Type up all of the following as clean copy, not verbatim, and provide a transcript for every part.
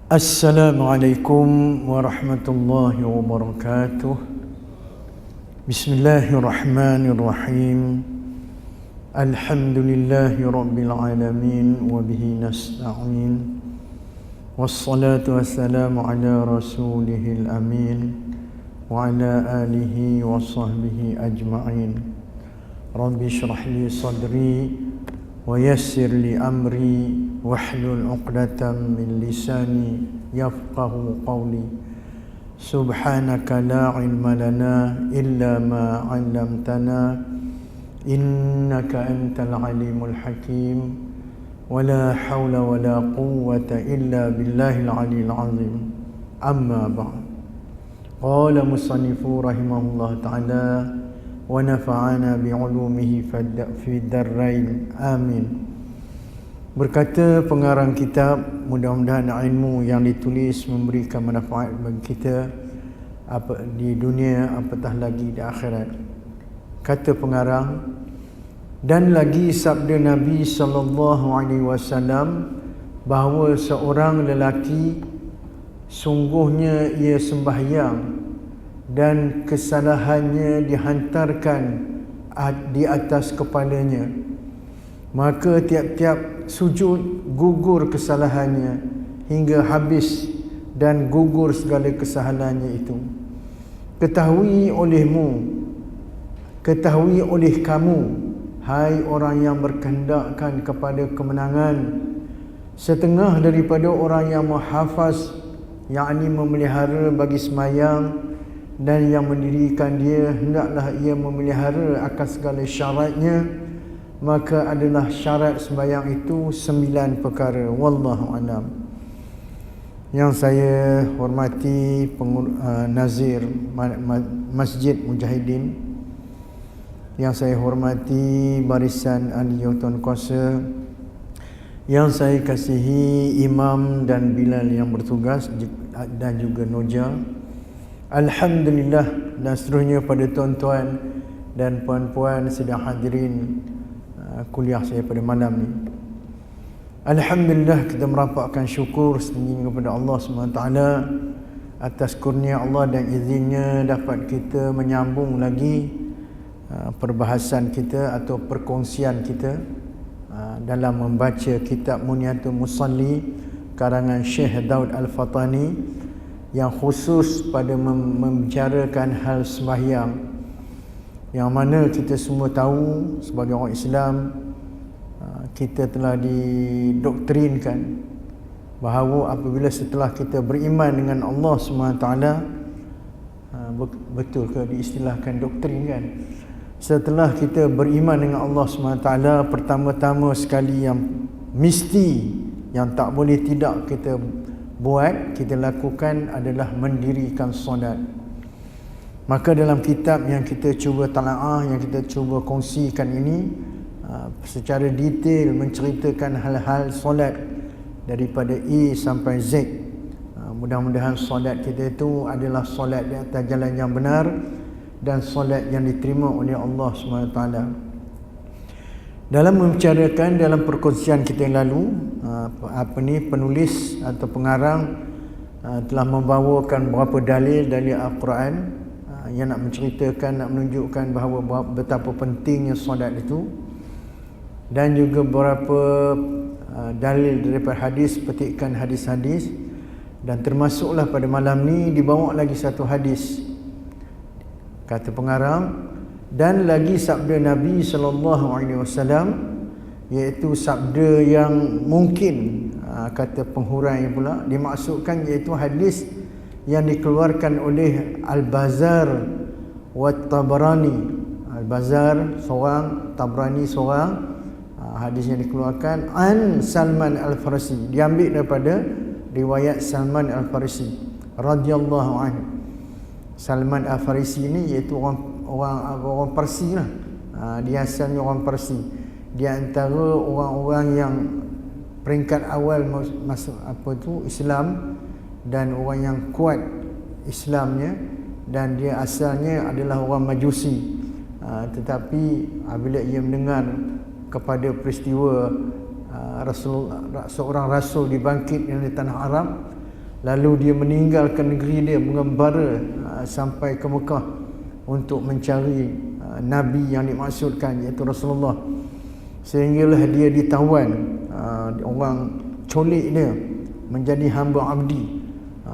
Assalamualaikum warahmatullahi wabarakatuh. Bismillahirrahmanirrahim. Alhamdulillahi rabbil alamin wa bihi nasta'in. Wassalatu wassalamu ala rasulihil amin wa ala alihi wa sahbihi ajma'in. Rabbi shrah li sadri wa yassir li amri wahlul 'uqdatam min lisani yafqahu qawli. Subhanaka la ilma lana illa ma 'allamtana innaka antal alimul hakim. Wala hawla wala quwwata illa billahil aliyyil azim. Amma ba'd. Qala musannifu rahimahullah ta'ala wa nafa'ana bi'ulumihi fi darrain amin. Berkata pengarang kitab, mudah-mudahan ilmu yang ditulis memberikan manfaat bagi kita apa di dunia, apatah lagi di akhirat. Kata pengarang, dan lagi sabda Nabi SAW bahawa seorang lelaki sungguhnya ia sembahyang dan kesalahannya dihantarkan di atas kepalanya, maka tiap-tiap sujud gugur kesalahannya hingga habis dan gugur segala kesalahannya itu. Ketahui oleh kamu, hai orang yang berkehendakkan kepada kemenangan, setengah daripada orang yang menghafaz, yakni memelihara bagi sembahyang dan yang mendirikan dia, hendaklah ia memelihara akan segala syaratnya, maka adalah syarat sembahyang itu 9 perkara. Wallahu alam. Yang saya hormati Nazir Masjid Mujahidin, yang saya hormati barisan ahli Tuan Kuasa, yang saya kasihi Imam dan Bilal yang bertugas dan juga Noja. Alhamdulillah, dan seterusnya pada tuan-tuan dan puan-puan sedang hadirin kuliah saya pada malam ni. Alhamdulillah, kita merapatkan syukur setinggi kepada Allah SWT atas kurnia Allah dan izinnya dapat kita menyambung lagi perbahasan kita atau perkongsian kita dalam membaca kitab Munyatul Musalli karangan Syekh Daud Al-Fatani, yang khusus pada membicarakan hal sembahyang, yang mana kita semua tahu sebagai orang Islam, kita telah didoktrinkan bahawa apabila setelah kita beriman dengan Allah SWT, betul ke diistilahkan doktrin kan, setelah kita beriman dengan Allah SWT, pertama-tama sekali yang mesti, yang tak boleh tidak kita buat, kita lakukan adalah mendirikan solat. Maka dalam kitab yang kita cuba tala'ah, yang kita cuba kongsikan ini, secara detail menceritakan hal-hal solat daripada A sampai Z. Mudah-mudahan solat kita itu adalah solat di atas jalan yang benar dan solat yang diterima oleh Allah SWT. Dalam membicarakan dalam perkongsian kita yang lalu, penulis atau pengarang telah membawakan beberapa dalil Al-Quran yang nak menceritakan, nak menunjukkan bahawa betapa pentingnya solat itu, dan juga beberapa dalil daripada hadis, petikan hadis-hadis, dan termasuklah pada malam ni dibawa lagi satu hadis. Kata pengarang, dan lagi sabda Nabi SAW, iaitu sabda yang mungkin, kata penghurai pula, dimaksudkan iaitu hadis yang dikeluarkan oleh Al-Bazar wa Tabrani. Al-Bazar seorang, Tabrani seorang. Hadis yang dikeluarkan an Salman Al-Farisi, diambil daripada riwayat Salman Al-Farisi radhiyallahu anhu. Salman Al-Farisi ini iaitu orang Parsi lah. Dia asalnya orang Parsi. Dia antara orang-orang yang peringkat awal masuk Islam, dan orang yang kuat Islamnya, dan dia asalnya adalah orang Majusi. Tetapi apabila ia mendengar kepada peristiwa seorang rasul dibangkit di tanah Arab, lalu dia meninggalkan negeri dia, mengembara sampai ke Mekah untuk mencari Nabi yang dimaksudkan, iaitu Rasulullah. Sehinggalah dia ditawan, orang colik dia menjadi hamba abdi,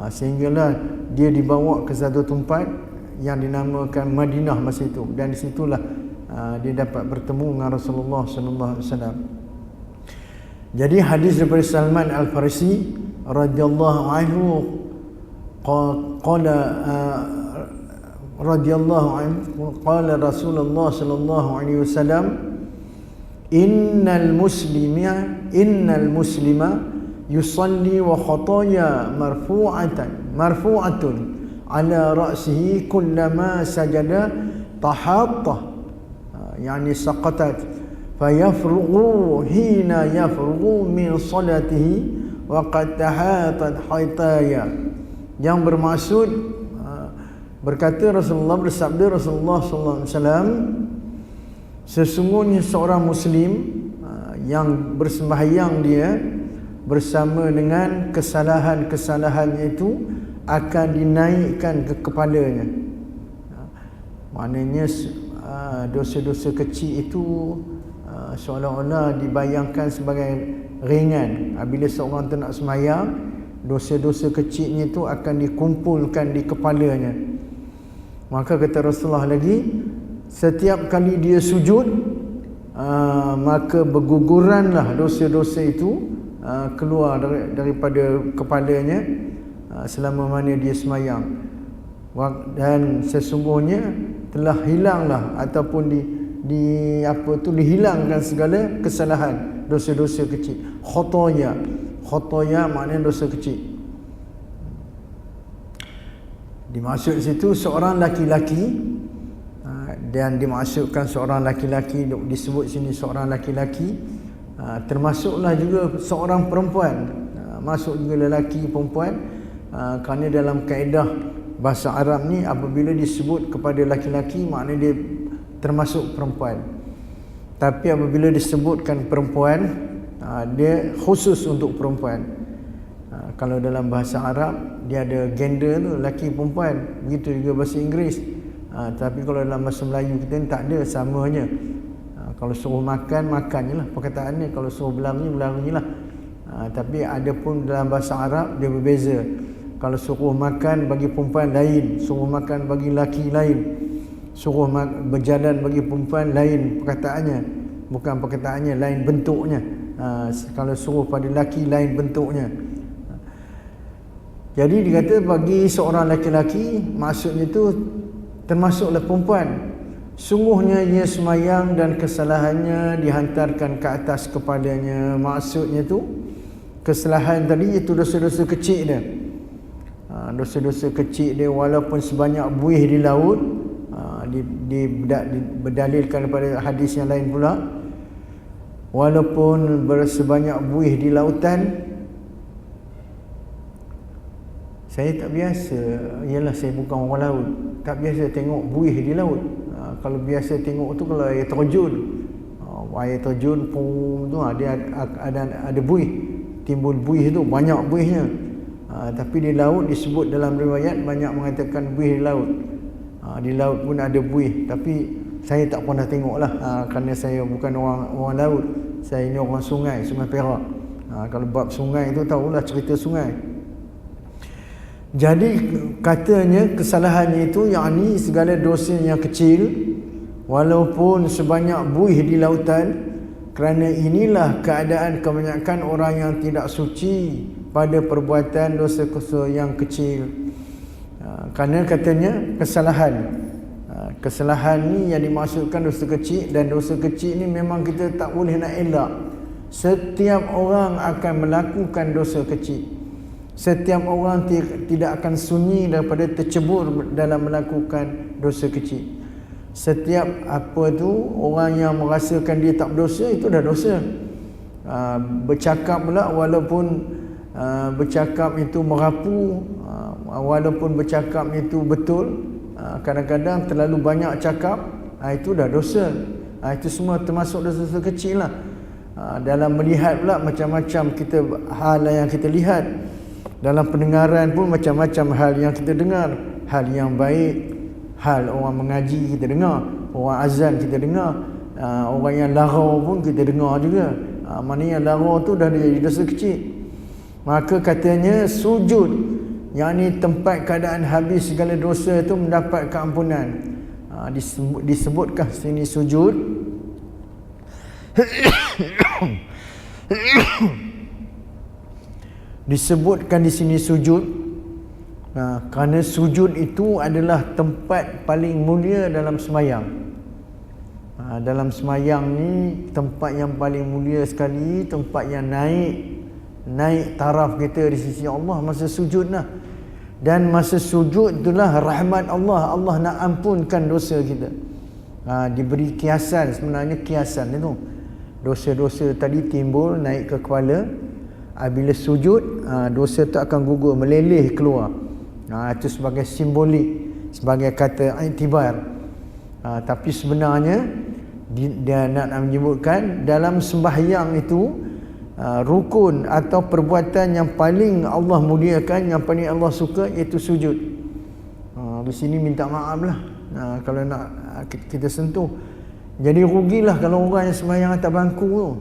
sehinggalah dia dibawa ke satu tempat yang dinamakan Madinah masa itu, dan di situlah dia dapat bertemu dengan Rasulullah sallallahu alaihi wasallam. Jadi hadis daripada Salman Al-Farisi radhiyallahu anhu qala radhiyallahu anhu qala Rasulullah sallallahu alaihi wasallam, innal muslima yusalli wa khataya marfu'atun ala ra'sihi kullama sajada tahattah, yani saqatat fayafrughu hina yafrughu min salatihi wa qad tahatat haytaya. Yang bermaksud, berkata Rasulullah, bersabda Rasulullah sallallahu alaihi wasallam, sesungguhnya seorang muslim yang bersembahyang dia bersama dengan kesalahan-kesalahannya itu akan dinaikkan ke kepalanya. Maknanya dosa-dosa kecil itu seolah-olah dibayangkan sebagai ringan. Bila seorang tu nak sembahyang, dosa-dosa kecilnya itu akan dikumpulkan di kepalanya. Maka kata Rasulullah lagi, setiap kali dia sujud, maka berguguranlah dosa-dosa itu keluar daripada kepalanya selama mana dia sembahyang. Dan sesungguhnya telah hilanglah ataupun dihilangkan segala kesalahan, dosa-dosa kecil. Khotoya maknanya dosa kecil. Dimaksud situ seorang laki-laki, dan dimaksudkan seorang laki-laki, disebut sini seorang laki-laki, termasuklah juga seorang perempuan, masuk juga lelaki perempuan, kerana dalam kaedah bahasa Arab ni apabila disebut kepada laki-laki maknanya dia termasuk perempuan. Tapi apabila disebutkan perempuan, dia khusus untuk perempuan. Kalau dalam bahasa Arab dia ada gender tu, lelaki perempuan. Begitu juga bahasa Inggeris. Tapi kalau dalam bahasa Melayu kita ni tak ada, samanya. Kalau suruh makan, makannya lah perkataannya. Kalau suruh berlari, berlari lah. Tapi ada pun dalam bahasa Arab dia berbeza. Kalau suruh makan bagi perempuan lain, suruh makan bagi lelaki lain, suruh berjalan bagi perempuan lain perkataannya, bukan perkataannya, lain bentuknya. Kalau suruh pada lelaki lain bentuknya. Jadi dikata bagi seorang lelaki, maksudnya itu termasuklah perempuan. Sungguhnya ia semayang dan kesalahannya dihantarkan ke atas kepalanya. Maksudnya tu kesalahan tadi itu dosa-dosa kecil dia. Dosa-dosa kecil dia walaupun sebanyak buih di laut, berdalilkan daripada hadis yang lain pula, walaupun sebanyak buih di lautan. Saya tak biasa, ialah saya bukan orang laut, tak biasa tengok buih di laut. Kalau biasa tengok tu kalau air terjun, air terjun pun tu dia ada buih, timbul buih tu, banyak buihnya. Tapi di laut disebut dalam riwayat banyak mengatakan buih di laut. Di laut pun ada buih, tapi saya tak pernah tengok lah, kerana saya bukan orang laut. Saya ni orang sungai, Sungai Perak. Kalau bab sungai tu tahulah cerita sungai. Jadi katanya kesalahannya itu yakni segala dosa yang kecil walaupun sebanyak buih di lautan, kerana inilah keadaan kebanyakan orang yang tidak suci pada perbuatan dosa-dosa yang kecil. Kerana katanya kesalahan ni yang dimaksudkan dosa kecil, dan dosa kecil ni memang kita tak boleh nak elak. Setiap orang akan melakukan dosa kecil. Setiap orang tidak akan sunyi daripada tercebur dalam melakukan dosa kecil. Setiap orang yang merasakan dia tak berdosa, itu dah dosa. Bercakap pula walaupun bercakap itu merapu, walaupun bercakap itu betul, kadang-kadang terlalu banyak cakap, itu dah dosa. Itu semua termasuk dosa-dosa kecil lah. Dalam melihat pula macam-macam hal yang kita lihat. Dalam pendengaran pun macam-macam hal yang kita dengar. Hal yang baik, hal orang mengaji kita dengar, orang azan kita dengar, orang yang larau pun kita dengar juga. Maknanya larau tu dah jadi dosa kecil. Maka katanya sujud, yakni tempat keadaan habis segala dosa itu mendapat keampunan. Disebutkan sini sujud disebutkan di sini sujud kerana sujud itu adalah tempat paling mulia dalam sembahyang. Dalam sembahyang ni tempat yang paling mulia sekali, tempat yang naik taraf kita di sisi Allah masa sujud lah. Dan masa sujud itulah rahmat Allah. Allah nak ampunkan dosa kita. Diberi kiasan, sebenarnya kiasan itu. Dosa-dosa tadi timbul naik ke kepala. Bila sujud, dosa tu akan gugur, meleleh keluar. Itu sebagai simbolik, sebagai kata iktibar. Tapi sebenarnya dia nak menyebutkan dalam sembahyang itu rukun atau perbuatan yang paling Allah muliakan, yang paling Allah suka, iaitu sujud. Di sini minta maaf lah kalau nak kita sentuh. Jadi rugilah kalau orang yang sembahyang atas bangku tu.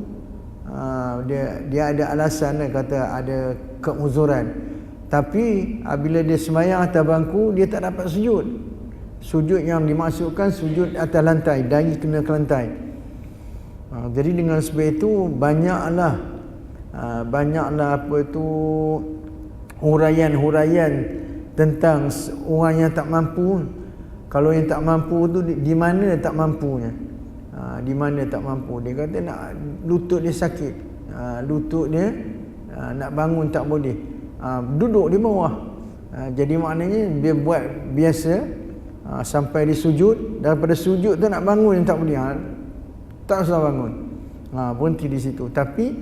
Dia ada alasan, kata ada keuzuran. Tapi bila dia sembahyang atas bangku, dia tak dapat sujud. Sujud yang dimaksudkan sujud atas lantai, dahi kena ke lantai. Jadi dengan sebab itu banyaklah apa itu huraian tentang orang yang tak mampu. Kalau yang tak mampu tu di mana tak mampunya? Di mana tak mampu? Dia kata nak lutut dia sakit. Lutut dia nak bangun tak boleh. Duduk di bawah. Jadi maknanya dia buat biasa sampai di sujud. Daripada sujud tu nak bangun tak boleh. Tak usah bangun. Berhenti di situ. Tapi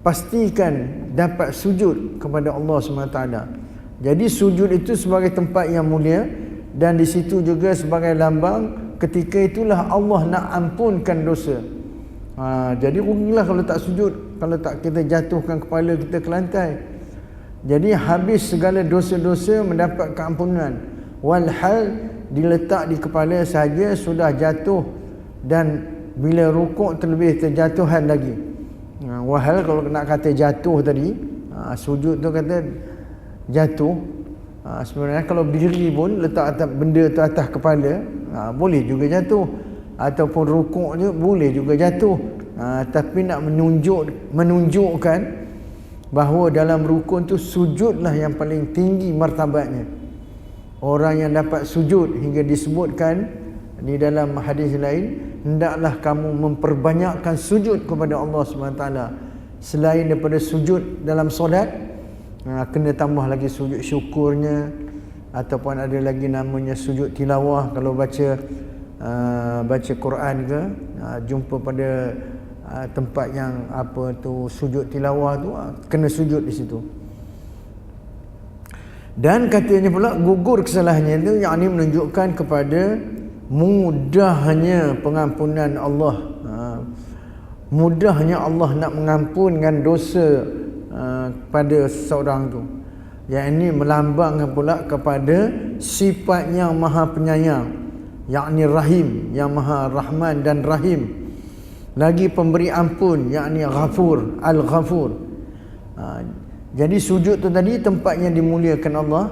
pastikan dapat sujud kepada Allah SWT. Jadi sujud itu sebagai tempat yang mulia, dan di situ juga sebagai lambang ketika itulah Allah nak ampunkan dosa. Jadi rugilah kalau tak sujud, kalau tak kita jatuhkan kepala kita ke lantai. Jadi habis segala dosa-dosa mendapat keampunan. Walhal diletak di kepala saja sudah jatuh, dan bila rukuk terlebih terjatuhan lagi. Wahal kalau nak kata jatuh tadi, sujud tu kata jatuh. Sebenarnya kalau berdiri pun letak atas benda tu atas kepala, boleh juga jatuh. Ataupun rukuk je boleh juga jatuh. Tapi nak menunjukkan bahawa dalam rukun tu sujudlah yang paling tinggi martabatnya. Orang yang dapat sujud hingga disebutkan di dalam hadis lain, hendaklah kamu memperbanyakkan sujud kepada Allah SWT. Selain daripada sujud dalam solat, kena tambah lagi sujud syukurnya, ataupun ada lagi namanya sujud tilawah. Kalau baca Quran ke, jumpa pada tempat yang apa tu sujud tilawah tu, kena sujud di situ. Dan katanya pula gugur kesalahannya itu, yakni menunjukkan kepada mudahnya pengampunan Allah. Mudahnya Allah nak mengampunkan dosa pada seseorang tu. Yang ini melambangkan pula kepada sifat yang maha penyayang, yakni Rahim, yang maha Rahman dan Rahim. Lagi pemberi ampun, yakni Ghafur, Al-Ghafur. Jadi sujud tu tadi tempat yang dimuliakan Allah.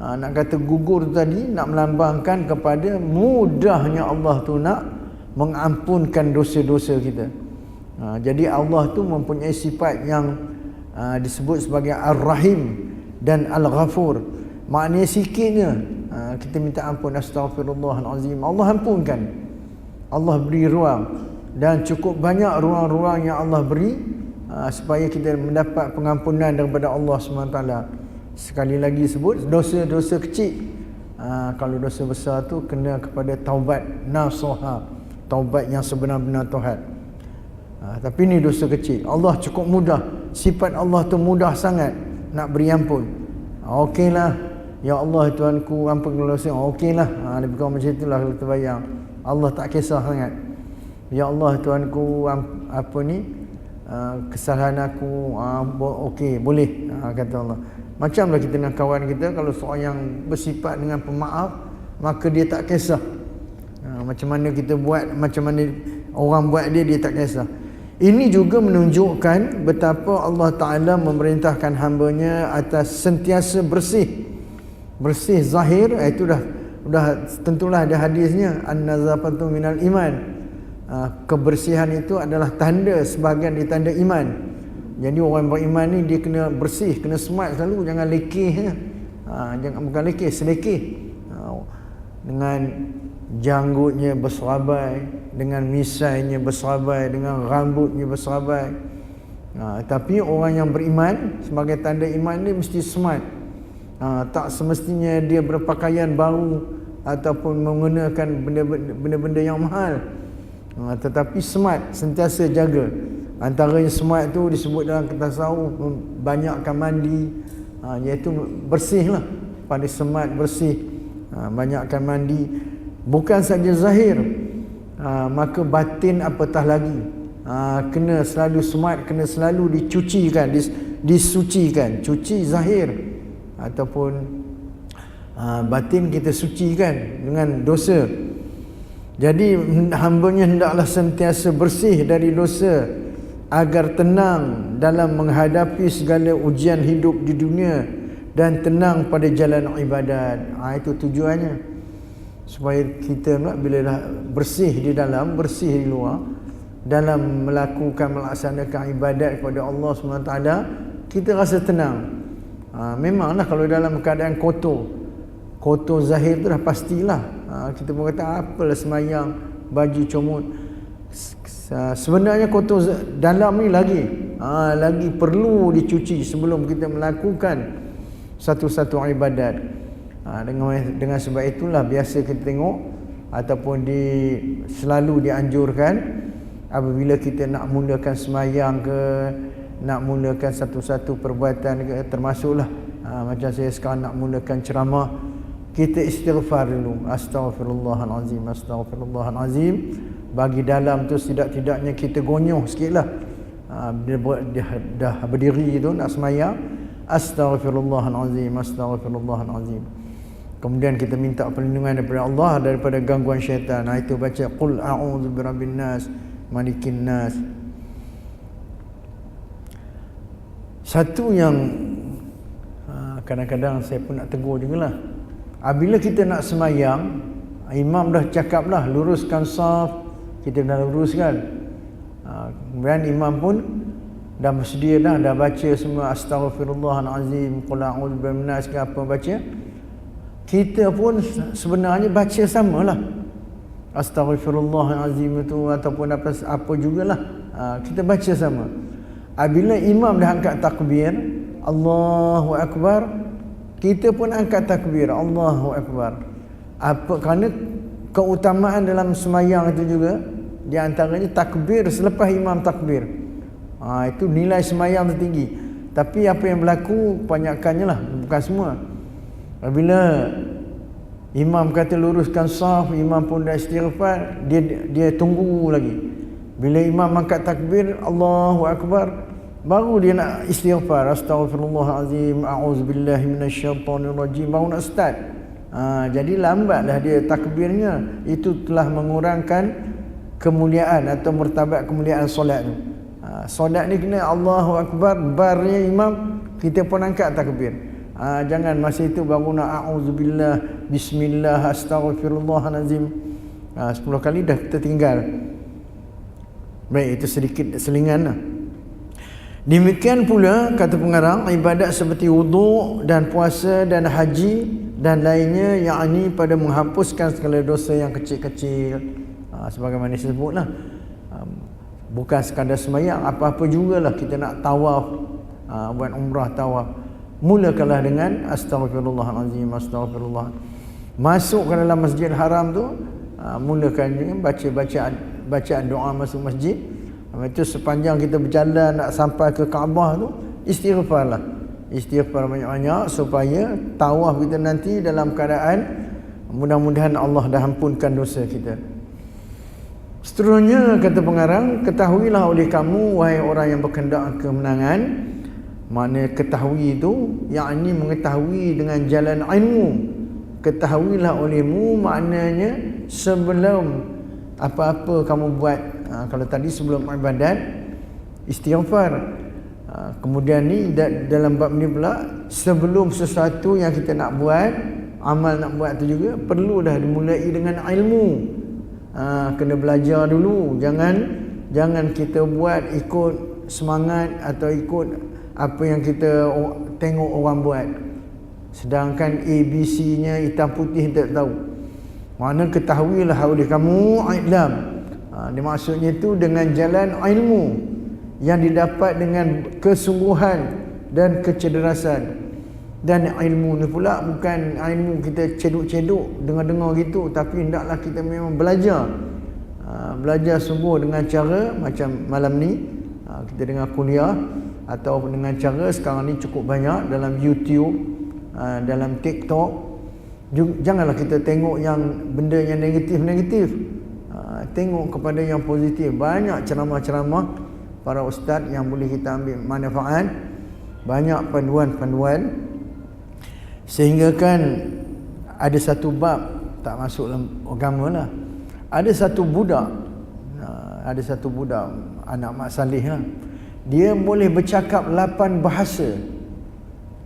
Nak kata gugur tu tadi nak melambangkan kepada mudahnya Allah tu nak mengampunkan dosa-dosa kita. Jadi Allah tu mempunyai sifat yang disebut sebagai Ar-Rahim dan Al-Ghafur. Maknanya sikitnya kita minta ampun, astaghfirullahalazim, Allah ampunkan. Allah beri ruang, dan cukup banyak ruang-ruang yang Allah beri supaya kita mendapat pengampunan daripada Allah SWT. Sekali lagi sebut dosa-dosa kecil. Kalau dosa besar tu kena kepada taubat nasuha, taubat yang sebenar-benar taubat. Tapi ni dosa kecil, Allah cukup mudah. Sifat Allah tu mudah sangat nak beri ampun. Okeylah, ya Allah Tuanku, ampunkan dosa. Okeylah, lebih kurang macam itulah kalau terbayang. Allah tak kisah sangat. Ya Allah Tuanku, kesalahan aku, okey, boleh, kata Allah. Macamlah kita dengan kawan kita, kalau seorang yang bersifat dengan pemaaf, maka dia tak kisah. Macam mana kita buat, macam mana orang buat dia tak kisah. Ini juga menunjukkan betapa Allah Ta'ala memerintahkan hambanya atas sentiasa bersih. Bersih zahir, itu dah tentulah ada hadisnya, an-nazafatu minal iman. Kebersihan itu adalah tanda, sebahagian di tanda iman. Jadi orang beriman ni dia kena bersih, kena smart selalu, jangan lekeh. Jangan, bukan lekeh, selekeh. Dengan janggutnya berserabai, dengan misainya berserabai, dengan rambutnya berserabai. Tapi orang yang beriman, sebagai tanda iman dia mesti smart. Tak semestinya dia berpakaian baru ataupun menggunakan benda-benda yang mahal. Tetapi smart, sentiasa jaga. Antaranya smart tu disebut dalam tasawuf, banyakkan mandi, iaitu bersih lah. Pada smart bersih, banyakkan mandi. Bukan saja zahir, maka batin apatah lagi. Kena selalu smart, kena selalu dicucikan, disucikan. Cuci zahir ataupun batin kita sucikan dengan dosa. Jadi hambanya hendaklah sentiasa bersih dari dosa, agar tenang dalam menghadapi segala ujian hidup di dunia dan tenang pada jalan ibadat. Itu tujuannya, supaya kita bila dah bersih di dalam, bersih di luar, dalam melaksanakan ibadat kepada Allah SWT, kita rasa tenang. Memanglah kalau dalam keadaan kotor zahir tu dah pastilah. Kita pun kata apalah semayang baju comot. Sebenarnya kotor dalam ni lagi perlu dicuci sebelum kita melakukan satu-satu ibadat. Dengan sebab itulah biasa kita tengok ataupun selalu dianjurkan apabila kita nak mulakan semayang ke, nak mulakan satu-satu perbuatan ke, termasuklah macam saya sekarang nak mulakan ceramah, kita istighfar dulu. Astaghfirullahalazim, astaghfirullahalazim. Bagi dalam tu setidak-tidaknya kita gonyoh sikitlah. Dah berdiri tu nak semayang, astaghfirullahalazim, astaghfirullahalazim. Kemudian kita minta perlindungan daripada Allah daripada gangguan syaitan. Itu baca qul a'udzu birabbin nas, malikin nas. Satu yang kadang-kadang saya pun nak tegur jugalah. Apabila kita nak semayang, imam dah cakap lah, luruskan saf, kita dah luruskan. Kemudian imam pun dah bersedia dah baca semua astaghfirullahalazim, qul a'udzu birabbin nas ke apa baca. Kita pun sebenarnya baca samalah. Astaghfirullahalazim itu ataupun apa jugalah. Kita baca sama. Apabila imam dah angkat takbir, Allahu Akbar, kita pun angkat takbir, Allahu Akbar. Kerana keutamaan dalam semayang itu juga, di antaranya takbir selepas imam takbir. Itu nilai semayang tertinggi. Tapi apa yang berlaku kebanyakannya lah, bukan semua. Apabila imam kata luruskan saf, imam pun dah istighfar, dia tunggu lagi. Bila imam angkat takbir, Allahu Akbar, baru dia nak istighfar, astaghfirullahalazim, a'udzubillahi minasyaitonirrajim, baru nak start. Jadi lambatlah dia takbirnya. Itu telah mengurangkan kemuliaan atau martabat kemuliaan solat tu. Solat ni kena Allahu Akbar, barnya imam, kita pun angkat takbir. Jangan masa itu baru nak a'udzubillah, bismillah, astaghfirullahalazim. 10 kali dah kita tinggal. Baik, itu sedikit selingan lah. Demikian pula kata pengarang, ibadat seperti wuduk dan puasa dan haji dan lainnya, yakni pada menghapuskan segala dosa yang kecil-kecil. Sebagaimana disebutlah, bukan sekadar semayang, apa-apa jugalah kita nak tawaf, buat umrah tawaf, mulakanlah dengan astaghfirullahalazim, astaghfirullah. Masuk ke dalam Masjid Haram tu, mulakan dengan bacaan doa masuk masjid. Itu sepanjang kita berjalan nak sampai ke Kaabah tu, istighfarlah. Istighfar banyak-banyak supaya tawaf kita nanti dalam keadaan mudah-mudahan Allah dah ampunkan dosa kita. Seterusnya kata pengarang, ketahuilah oleh kamu wahai orang yang berkehendak kemenangan, Makna ketahui itu yakni mengetahui dengan jalan ilmu. Ketahuilah olehmu maknanya sebelum apa-apa kamu buat. Kalau tadi sebelum ibadat istighfar. Kemudian ni dalam bab ni pula sebelum sesuatu yang kita nak buat, amal nak buat tu juga perlu dah dimulai dengan ilmu. Kena belajar dulu. Jangan kita buat ikut semangat atau ikut apa yang kita tengok orang buat, sedangkan ABC-nya hitam putih tak tahu. Mana ketahuilah oleh kamu ilam. Dia maksudnya itu dengan jalan ilmu yang didapat dengan kesungguhan dan kecerdasan. Dan ilmu ni pula bukan ilmu kita ceduk-ceduk dengar-dengar gitu, tapi hendaklah kita memang belajar. Belajar sungguh dengan cara macam malam ni kita dengar kuliah, atau dengan cara sekarang ni cukup banyak dalam YouTube, dalam TikTok. Janganlah kita tengok yang benda yang negatif-negatif. Tengok kepada yang positif. Banyak ceramah-ceramah para ustaz yang boleh kita ambil manfaat. Banyak panduan-panduan. Sehingga kan ada satu bab, tak masuk dalam agama lah. Ada satu budak anak Mak Saleh lah. Dia boleh bercakap 8 bahasa.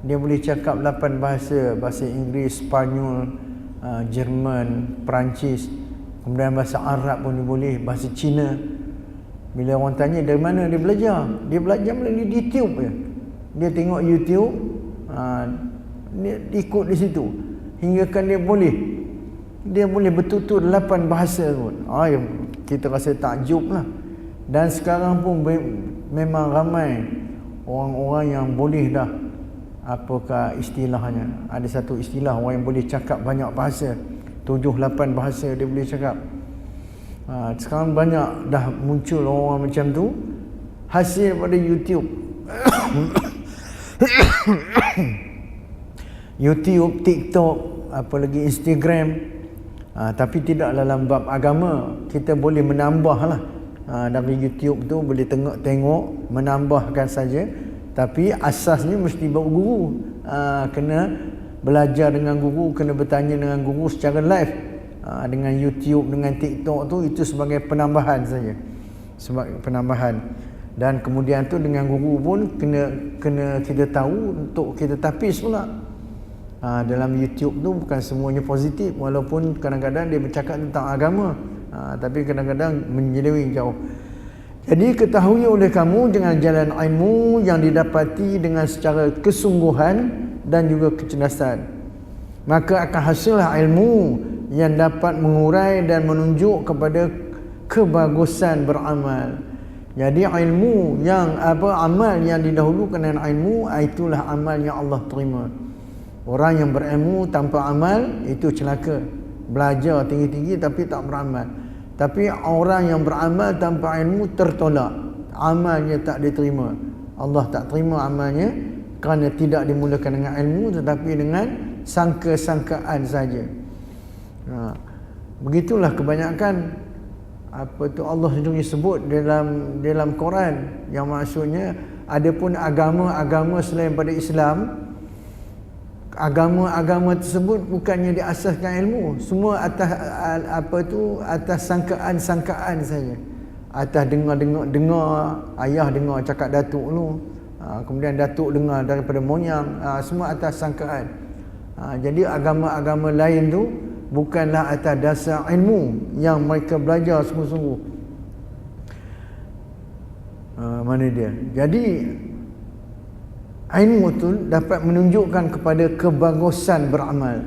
Dia boleh cakap 8 bahasa. Bahasa Inggeris, Sepanyol, Jerman, Perancis. Kemudian bahasa Arab pun dia boleh. Bahasa Cina. Bila orang tanya dari mana dia belajar, dia belajar melalui YouTube je. Dia tengok YouTube, dia ikut di situ. Hingga kan dia boleh bertutur 8 bahasa pun. Kita rasa takjub lah. Dan sekarang pun memang ramai orang-orang yang boleh dah, apakah istilahnya, ada satu istilah orang yang boleh cakap banyak bahasa, 7-8 bahasa dia boleh cakap. Sekarang banyak dah muncul orang macam tu hasil pada YouTube. YouTube, TikTok, apalagi Instagram. Tapi tidak dalam bab agama. Kita boleh menambah lah. Dari YouTube tu boleh tengok menambahkan saja, tapi asasnya mesti berguru. Kena belajar dengan guru, kena bertanya dengan guru secara live. Dengan YouTube, dengan TikTok tu itu sebagai penambahan saja, sebagai penambahan. Dan kemudian tu dengan guru pun kena kita tahu untuk kita tapis pula. Dalam YouTube tu bukan semuanya positif, walaupun kadang-kadang dia bercakap tentang agama. Tapi kadang-kadang menyeleweng jauh. Jadi ketahui oleh kamu dengan jalan ilmu yang didapati dengan secara kesungguhan dan juga kecerdasan. Maka akan hasillah ilmu yang dapat mengurai dan menunjuk kepada kebagusan beramal. Jadi ilmu yang amal yang didahulukan dengan ilmu, itulah amal yang Allah terima. Orang yang berilmu tanpa amal itu celaka. Belajar tinggi-tinggi tapi tak beramal. Tapi orang yang beramal tanpa ilmu tertolak, amalnya tak diterima. Allah tak terima amalnya kerana tidak dimulakan dengan ilmu, tetapi dengan sangka-sangkaan saja. Begitulah kebanyakan apa tu Allah sendiri sebut dalam Quran, yang maksudnya adapun agama-agama selain pada Islam, agama-agama tersebut bukannya diasaskan ilmu, semua atas atas sangkaan-sangkaan saja. Atas dengar ayah dengar cakap datuk dulu, kemudian datuk dengar daripada moyang, semua atas sangkaan. Jadi agama-agama lain tu bukanlah atas dasar ilmu yang mereka belajar sungguh-sungguh. Mana dia? Jadi ilmu itu dapat menunjukkan kepada kebagusan beramal.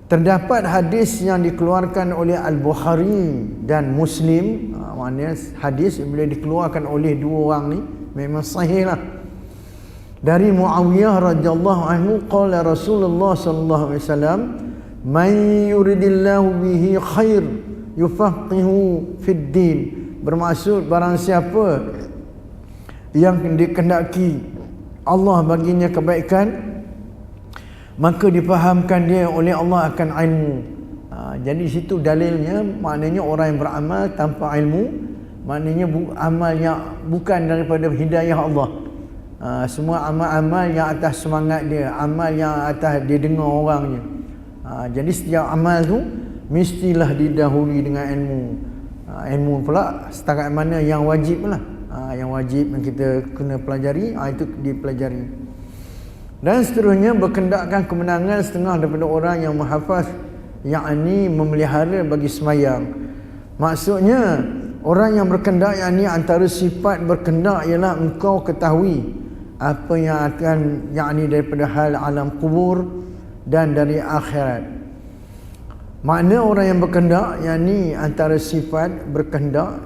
Terdapat hadis yang dikeluarkan oleh Al-Bukhari dan Muslim. Maknanya hadis bila dikeluarkan oleh dua orang ni memang sahih lah. Dari Muawiyah radhiyallahu anhu, qala Rasulullah sallallahu alaihi wasallam, "Man yuridillahu bihi khair yufaqihu fid din." Bermaksud barang siapa yang dikehendaki Allah baginya kebaikan, maka difahamkan dia oleh Allah akan ilmu. Jadi situ dalilnya, maknanya orang yang beramal tanpa ilmu, maknanya amal yang bukan daripada hidayah Allah. Semua amal-amal yang atas semangat dia, amal yang atas dia dengar orang je. Jadi setiap amal tu mestilah didahului dengan ilmu. Ilmu pula setakat mana yang wajib lah. Yang wajib yang kita kena pelajari, itu dipelajari. Dan seterusnya berkendakkan kemenangan setengah daripada orang yang menghafaz, yakni memelihara bagi semayang. Maksudnya orang yang berkendak, yakni antara sifat berkendak ialah engkau ketahui apa yang akan, yakni daripada hal alam kubur dan dari akhirat. Makna orang yang berkendak, yakni antara sifat berkendak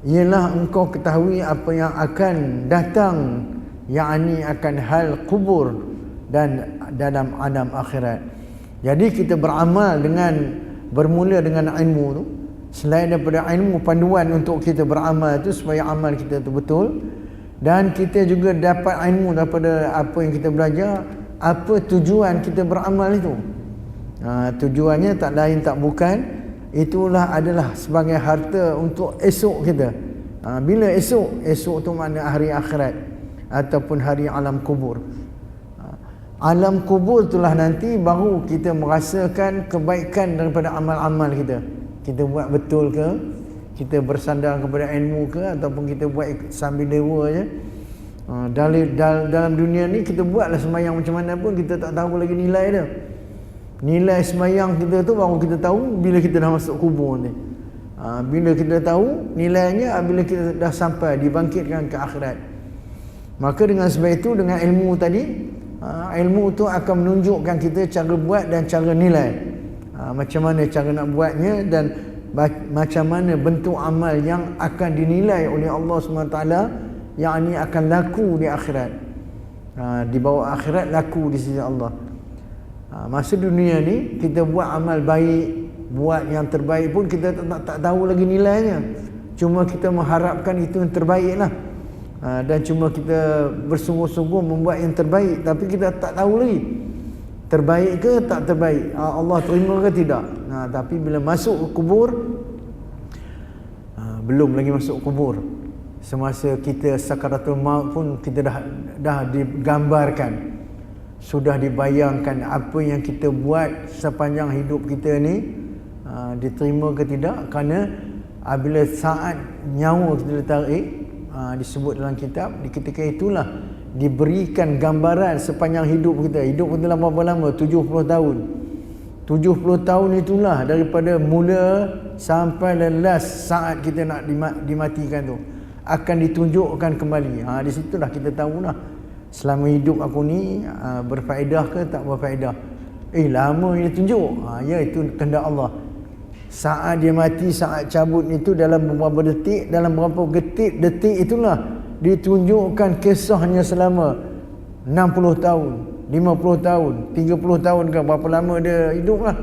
ialah engkau ketahui apa yang akan datang, yakni akan hal kubur dan dalam alam akhirat. Jadi kita beramal dengan bermula dengan ilmu tu. Selain daripada ilmu, panduan untuk kita beramal tu supaya amal kita tu betul, dan kita juga dapat ilmu daripada apa yang kita belajar, apa tujuan kita beramal itu. Tujuannya tak lain tak bukan, itulah adalah sebagai harta untuk esok kita. Bila esok? Esok tu makna hari akhirat ataupun hari alam kubur. Alam kubur itulah nanti baru kita merasakan kebaikan daripada amal-amal kita. Kita buat betul ke, kita bersandar kepada ilmu ke, ataupun kita buat sambil dewa je. Dalam dunia ni kita buatlah sembahyang macam mana pun, kita tak tahu lagi nilai dia. Nilai sembahyang kita tu baru kita tahu bila kita dah masuk kubur ni. Bila kita tahu nilainya bila kita dah sampai dibangkitkan ke akhirat. Maka dengan sebab itu, dengan ilmu tadi, ilmu tu akan menunjukkan kita cara buat dan cara nilai. Macam mana cara nak buatnya dan macam mana bentuk amal yang akan dinilai oleh Allah SWT, yakni akan laku di akhirat. Di bawah akhirat laku di sisi Allah. Masa dunia ni kita buat amal baik, buat yang terbaik pun kita tak tahu lagi nilainya. Cuma kita mengharapkan itu yang terbaik lah. Dan cuma kita bersungguh-sungguh membuat yang terbaik, tapi kita tak tahu lagi terbaik ke tak terbaik, Allah terima ke tidak. Tapi bila masuk kubur, belum lagi masuk kubur, semasa kita sakaratul maut pun kita dah digambarkan, sudah dibayangkan apa yang kita buat sepanjang hidup kita ni diterima ke tidak. Kerana bila saat nyawa kita ditarik, disebut dalam kitab, di ketika itulah diberikan gambaran sepanjang hidup kita. Hidup kita berapa lama? 70 tahun. 70 tahun itulah daripada mula sampai last saat kita nak dimatikan tu akan ditunjukkan kembali. Di situlah kita tahulah selama hidup aku ni berfaedah ke tak berfaedah. Lama dia tunjuk. Ya, itu kehendak Allah. Saat dia mati, saat cabut itu dalam beberapa detik, dalam beberapa detik itulah ditunjukkan kisahnya selama 60 tahun, 50 tahun, 30 tahun ke berapa lama dia hidup lah.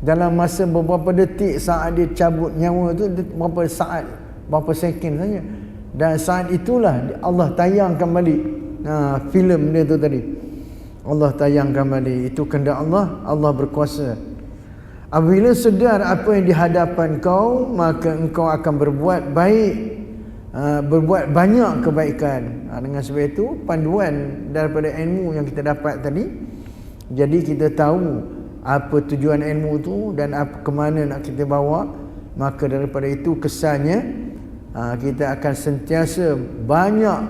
Dalam masa beberapa detik saat dia cabut nyawa tu, berapa saat, berapa second saja. Dan saat itulah Allah tayangkan balik filem dia tu tadi. Allah tayangkan balik. Itu kehendak Allah, Allah berkuasa. Apabila sedar apa yang di hadapan kau, maka engkau akan berbuat baik, berbuat banyak kebaikan. Dengan sebab itu panduan daripada ilmu yang kita dapat tadi, jadi kita tahu apa tujuan ilmu tu dan ke mana nak kita bawa. Maka daripada itu kesannya kita akan sentiasa banyak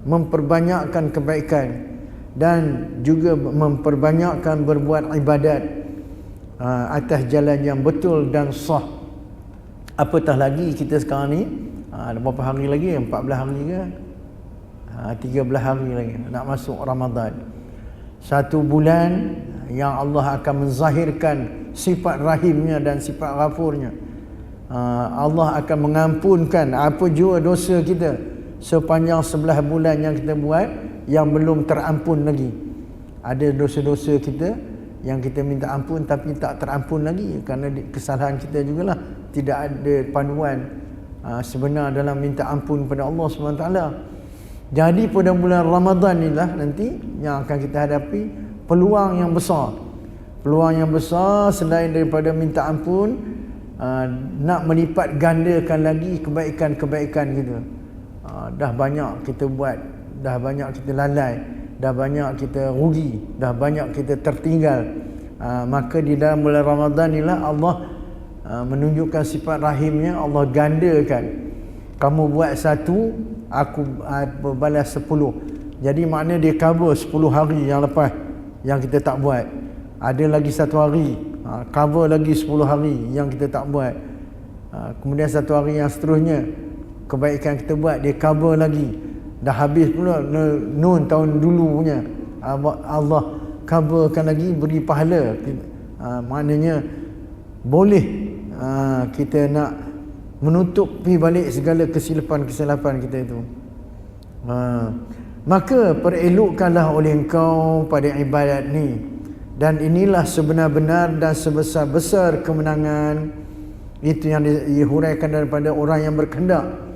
memperbanyakkan kebaikan dan juga memperbanyakkan berbuat ibadat atas jalan yang betul dan sah. Apatah lagi kita sekarang ni ada berapa hari lagi? 14 hari ke? 13 hari lagi nak masuk Ramadan. 1 bulan yang Allah akan menzahirkan sifat rahimnya dan sifat ghafurnya. Allah akan mengampunkan apa jua dosa kita sepanjang 11 bulan yang kita buat yang belum terampun lagi. Ada dosa-dosa kita yang kita minta ampun tapi tak terampun lagi kerana kesalahan kita jugalah. Tidak ada panduan sebenar dalam minta ampun pada Allah SWT. Jadi pada bulan Ramadan inilah nanti yang akan kita hadapi peluang yang besar. Peluang yang besar selain daripada minta ampun, nak melipat gandakan lagi kebaikan-kebaikan kita. Dah banyak kita buat dah banyak kita lalai, dah banyak kita rugi, dah banyak kita tertinggal, maka di dalam bulan Ramadan inilah Allah menunjukkan sifat rahimnya. Allah gandakan, kamu buat satu, aku balas 10. Jadi makna dia cover 10 hari yang lepas yang kita tak buat. Ada lagi satu hari, cover lagi 10 hari yang kita tak buat. Kemudian satu hari yang seterusnya, kebaikan kita buat, dia cover lagi. Dah habis pula nun tahun dulu punya, Allah coverkan lagi, beri pahala. Maknanya boleh kita nak menutupi balik segala kesilapan kita itu. Maka perelokkanlah oleh engkau pada ibadat ni, dan inilah sebenar-benar dan sebesar-besar kemenangan. Itu yang dihuraikan daripada orang yang berkehendak.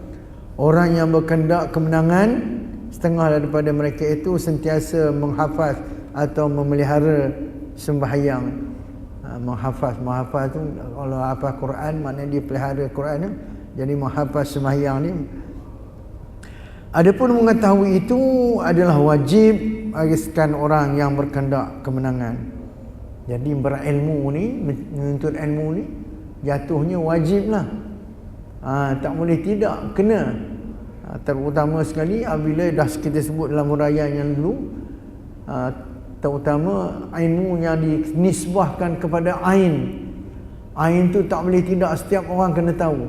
Orang yang berkehendak kemenangan, setengah daripada mereka itu sentiasa menghafaz atau memelihara sembahyang. Menghafaz tu kalau hafaz Quran, maknanya dia pelihara Quran tu. Jadi menghafaz sembahyang ni. Adapun mengetahui itu adalah wajib bagi orang yang berkehendak kemenangan. Jadi berilmu ni, menuntut ilmu ni jatuhnya wajiblah. Tak boleh tidak, kena. Terutama sekali apabila dah kita sebut dalam huraian yang dulu, terutama ilmu yang dinisbahkan kepada ain. Ain tu tak boleh tidak, setiap orang kena tahu.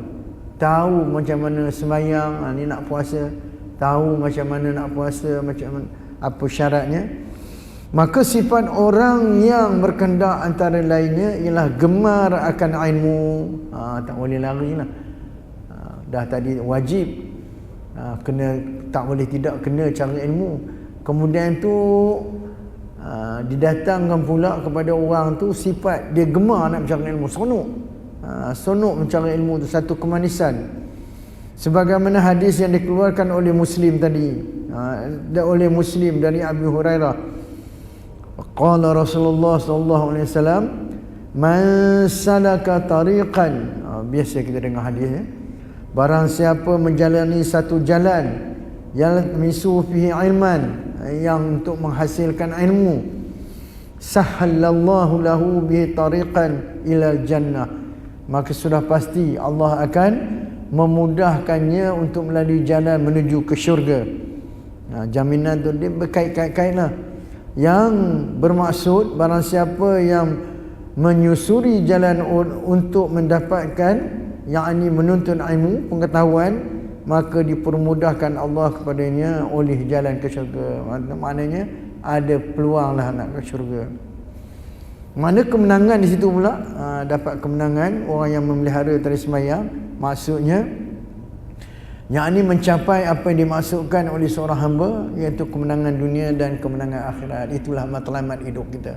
Tahu macam mana sembahyang, ni nak puasa, tahu macam mana nak puasa, macam mana, apa syaratnya. Maka sifat orang yang berkehendak antara lainnya ialah gemar akan ilmu. Tak boleh lari lah. Dah tadi wajib, kena, tak boleh tidak, kena cari ilmu. Kemudian tu didatangkan pula kepada orang tu sifat dia gemar nak mencari ilmu, sonok. Sonok mencari ilmu tu satu kemanisan. Sebagaimana hadis yang dikeluarkan oleh Muslim tadi, oleh Muslim dari Abu Hurairah, qala Rasulullah sallallahu alaihi wasallam, man salaka tariqan, biasa kita dengar hadis ya, barang siapa menjalani satu jalan yang misu fihi ilman, yang untuk menghasilkan ilmu, sahhalallahu lahu bihi tariqan ila jannah, maka sudah pasti Allah akan memudahkannya untuk melalui jalan menuju ke syurga. Jaminan tu dia berkait-kait lah. Yang bermaksud barang siapa yang menyusuri jalan untuk mendapatkan, yakni menuntut ilmu, pengetahuan, maka dipermudahkan Allah kepadanya oleh jalan ke syurga. Maknanya ada peluang lah nak ke syurga. Mana kemenangan di situ pula, dapat kemenangan orang yang memelihara tali sembahyang. Maksudnya yakni mencapai apa yang dimaksudkan oleh seorang hamba, iaitu kemenangan dunia dan kemenangan akhirat. Itulah matlamat hidup kita.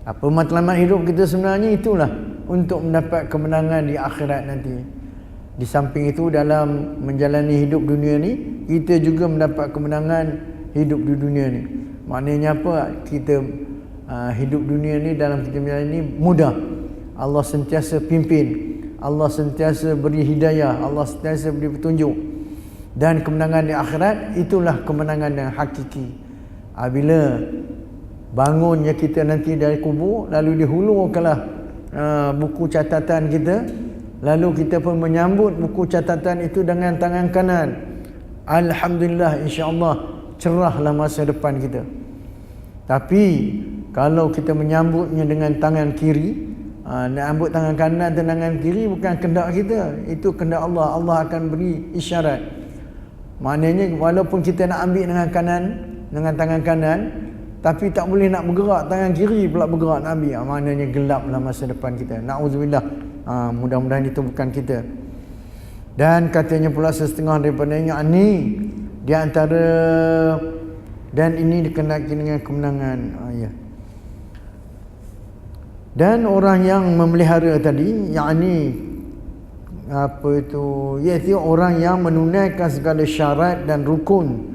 Apa matlamat hidup kita sebenarnya? Itulah untuk mendapat kemenangan di akhirat nanti. Di samping itu, dalam menjalani hidup dunia ni, kita juga mendapat kemenangan hidup di dunia ni. Maknanya apa? Kita hidup dunia ni, dalam kita menjalani ni mudah. Allah sentiasa pimpin, Allah sentiasa beri hidayah, Allah sentiasa beri petunjuk. Dan kemenangan di akhirat, itulah kemenangan yang hakiki. Bila bangunnya kita nanti dari kubur, lalu dihulurkanlah buku catatan kita, lalu kita pun menyambut buku catatan itu dengan tangan kanan. Alhamdulillah, insya-Allah cerahlah masa depan kita. Tapi kalau kita menyambutnya dengan tangan kiri, nak ambil tangan kanan dan tangan kiri bukan kehendak kita, itu kehendak Allah. Allah akan beri isyarat. Maknanya walaupun kita nak ambil dengan kanan, dengan tangan kanan, tapi tak boleh nak bergerak, tangan kiri pula bergerak nak ambil. Maknanya gelaplah masa depan kita. Na'udzubillah. Mudah-mudahan itu bukan kita. Dan katanya pula setengah daripadanya ni di antara, dan ini dikehendaki dengan kemenangan. Ya. Dan orang yang memelihara tadi, yakni apa itu, iaitu orang yang menunaikan segala syarat dan rukun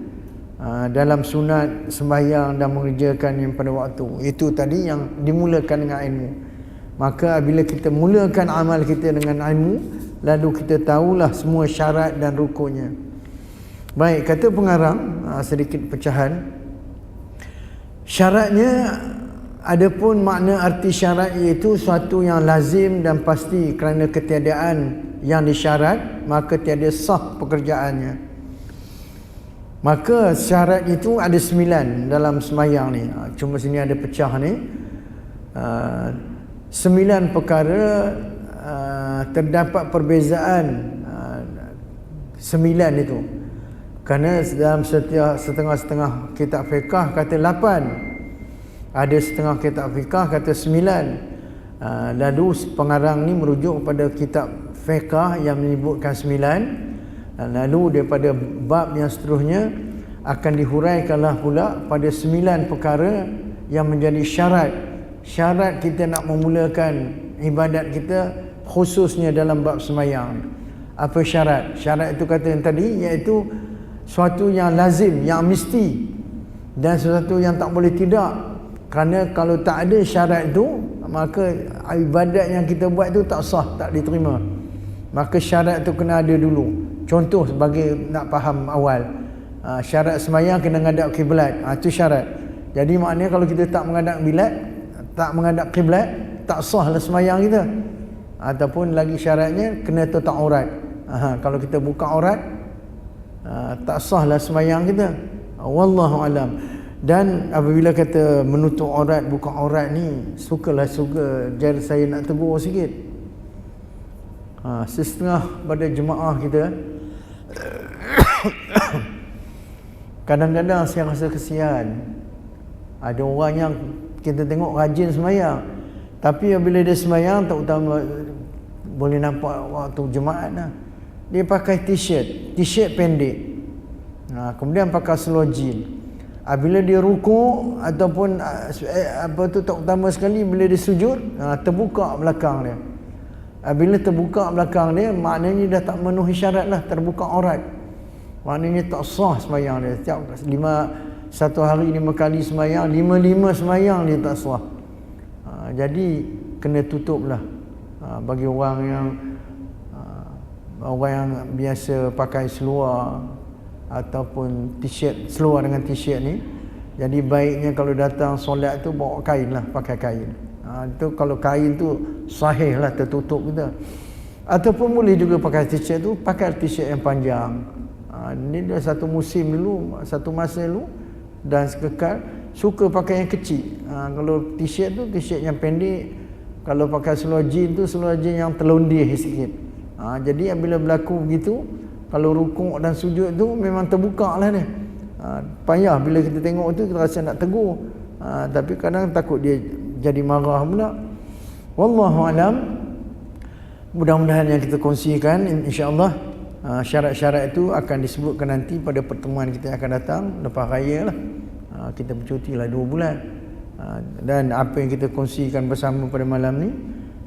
dalam sunat sembahyang dan mengerjakannya pada waktu. Itu tadi yang dimulakan dengan ilmu. Maka bila kita mulakan amal kita dengan ilmu, lalu kita tahulah semua syarat dan rukunnya. Baik, kata pengarang, sedikit pecahan. Syaratnya, adapun makna arti syarat iaitu suatu yang lazim dan pasti kerana ketiadaan yang disyarat, maka tiada sah pekerjaannya. Maka syarat itu ada 9 dalam sembahyang ni. Cuma sini ada pecah ni. 9 perkara, terdapat perbezaan 9 itu. Kerana dalam setiap setengah-setengah kitab fiqh kata 8. Ada setengah kitab fiqh kata 9. Lalu pengarang ni merujuk kepada kitab fiqh yang menyebutkan 9. Lalu daripada bab yang seterusnya akan dihuraikanlah pula pada 9 perkara yang menjadi syarat. Syarat kita nak memulakan ibadat kita, khususnya dalam bab sembahyang. Apa syarat? Syarat itu kata yang tadi, iaitu suatu yang lazim, yang mesti, dan sesuatu yang tak boleh tidak. Kerana kalau tak ada syarat itu, maka ibadat yang kita buat itu tak sah, tak diterima. Maka syarat itu kena ada dulu. Contoh sebagai nak faham awal, syarat sembahyang kena menghadap kiblat. Itu syarat. Jadi maknanya kalau kita tak menghadap kiblat, tak sahlah sembahyang kita. Ataupun lagi syaratnya kena tutup aurat. Kalau kita buka aurat, tak sahlah sembahyang kita. Wallahu alam. Dan apabila kata menutup aurat, buka aurat ni, suka jar saya nak tegur sikit. Setengah pada jemaah kita kadang-kadang saya rasa kesian. Ada orang yang kita tengok rajin sembahyang, tapi apabila dia sembahyang, terutama boleh nampak waktu Jumaat lah, dia pakai t-shirt pendek, kemudian pakai seluar jeans. Bila dia rukuk ataupun tak utama sekali, bila dia sujud, terbuka belakang dia. Bila terbuka belakang dia, maknanya dah tak memenuhi syarat lah, terbuka aurat. Maknanya tak sah sembahyang dia. Satu hari 5 kali sembahyang, 5 sembahyang dia tak sah. Jadi kena tutup lah. Bagi orang yang biasa pakai seluar ataupun t-shirt, seluar dengan t-shirt ni, jadi baiknya kalau datang solat tu bawa kain lah, pakai kain. Itu kalau kain tu sahih lah, tertutup kita. Ataupun boleh juga pakai t-shirt tu, pakai t-shirt yang panjang. Ini dia satu musim dulu, satu masa dulu, dan sekekal suka pakai yang kecil. Kalau t-shirt tu t-shirt yang pendek. Kalau pakai seluar jeans tu seluar jeans yang terlondih sikit. Jadi bila berlaku begitu, kalau rukuk dan sujud tu memang terbuka lah dia. Payah bila kita tengok tu, kita rasa nak tegur, tapi kadang takut dia jadi marah pula. Wallahu alam. Mudah-mudahan yang kita kongsikan, insya-Allah syarat-syarat itu akan disebutkan nanti pada pertemuan kita yang akan datang lepas raya lah. Kita bercuti lah 2 bulan. Dan apa yang kita kongsikan bersama pada malam ni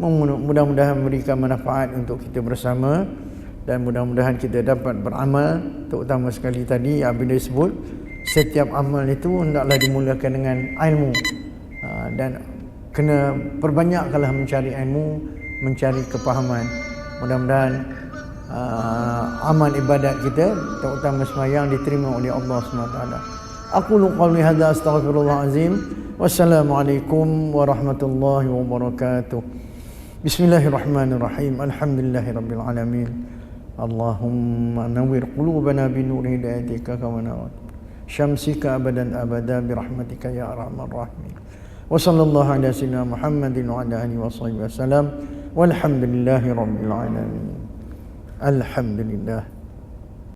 mudah-mudahan memberikan manfaat untuk kita bersama, dan mudah-mudahan kita dapat beramal. Terutama sekali tadi apabila disebut setiap amal itu hendaklah dimulakan dengan ilmu, dan kena perbanyakkanlah mencari ilmu, mencari kepahaman. Mudah-mudahan amal ibadat kita, terutama sembahyang, diterima oleh Allah SWT. Aqulu qawli hadza astaghfirullah azim. Wassalamualaikum warahmatullahi wabarakatuh. Bismillahirrahmanirrahim. Alhamdulillahirabbil alamin. Allahumma nawwir qulubana bi nuri hidayatika kama nawwar syamsika abadan abada bi rahmatika ya arhamar rahimin. Wa sallallahu ala sayyidina Muhammadin wa ala alihi washabihi wasallam. Walhamdulillahirabbil alamin. Alhamdulillah.